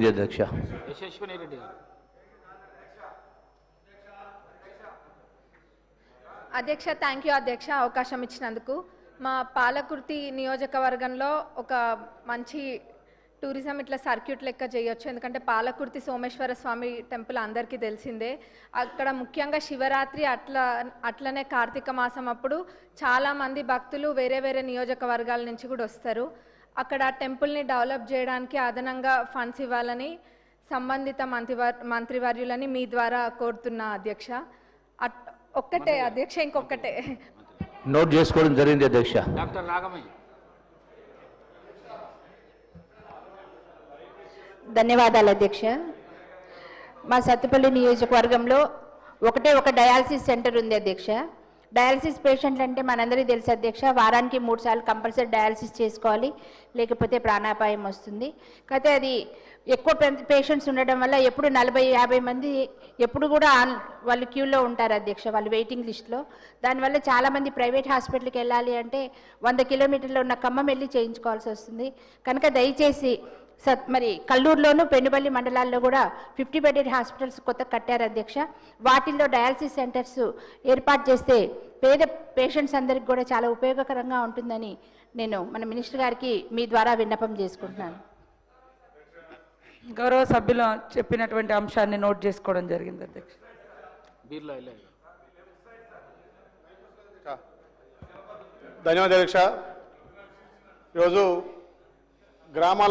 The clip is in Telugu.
జరిగింది అధ్యక్ష. యశస్విని రెడ్డి గారు. అధ్యక్ష, థ్యాంక్ యూ అధ్యక్ష, అవకాశం ఇచ్చినందుకు. మా పాలకుర్తి నియోజకవర్గంలో ఒక మంచి టూరిజం ఇట్లా సర్క్యూట్ లెక్క చేయొచ్చు. ఎందుకంటే పాలకుర్తి సోమేశ్వర స్వామి టెంపుల్ అందరికీ తెలిసిందే. అక్కడ ముఖ్యంగా శివరాత్రి అట్లనే కార్తీక మాసం అప్పుడు చాలామంది భక్తులు వేరే వేరే నియోజకవర్గాల నుంచి కూడా వస్తారు. అక్కడ టెంపుల్ని డెవలప్ చేయడానికి అదనంగా ఫండ్స్ ఇవ్వాలని సంబంధిత మంత్రివర్యులని మీ ద్వారా కోరుతున్నా అధ్యక్ష. ఒక్కటే అధ్యక్ష, ఇంకొకటే నోట్ చేసుకోవడం జరిగింది అధ్యక్ష. డాక్టర్ రాగమయ్య. ధన్యవాదాలు అధ్యక్ష. మా సత్తుపల్లి నియోజకవర్గంలో ఒకటే ఒక డయాలసిస్ సెంటర్ ఉంది అధ్యక్ష. డయాలసిస్ పేషెంట్లు అంటే మనందరికీ తెలుసు అధ్యక్ష, వారానికి 3 సార్లు కంపల్సరీ డయాలసిస్ చేసుకోవాలి, లేకపోతే ప్రాణాపాయం వస్తుంది. కాకపోతే అది ఎక్కువ పేషెంట్స్ ఉండడం వల్ల ఎప్పుడు 40-50 మంది ఎప్పుడు కూడా వాళ్ళు క్యూలో ఉంటారు అధ్యక్ష, వాళ్ళు వెయిటింగ్ లిస్ట్లో. దానివల్ల చాలామంది ప్రైవేట్ హాస్పిటల్కి వెళ్ళాలి అంటే 100 కిలోమీటర్లు ఉన్న ఖమ్మం వెళ్ళి చేయించుకోవాల్సి వస్తుంది. కనుక దయచేసి మరి కల్లూరులోను పెనుబల్లి మండలాల్లో కూడా 50 బెడెడ్ హాస్పిటల్స్ కొత్త కట్టారు అధ్యక్ష. వాటిల్లో డయాలసిస్ సెంటర్స్ ఏర్పాటు చేస్తే పేద పేషెంట్స్ అందరికి కూడా చాలా ఉపయోగకరంగా ఉంటుందని నేను మన మినిస్టర్ గారికి మీ ద్వారా విన్నపం చేసుకుంటున్నాను. గౌరవ సభ్యులు చెప్పినటువంటి అంశాన్ని నోట్ చేసుకోవడం జరిగింది అధ్యక్ష. ధన్యవాదాలు అధ్యక్ష. ఈరోజు గ్రామాల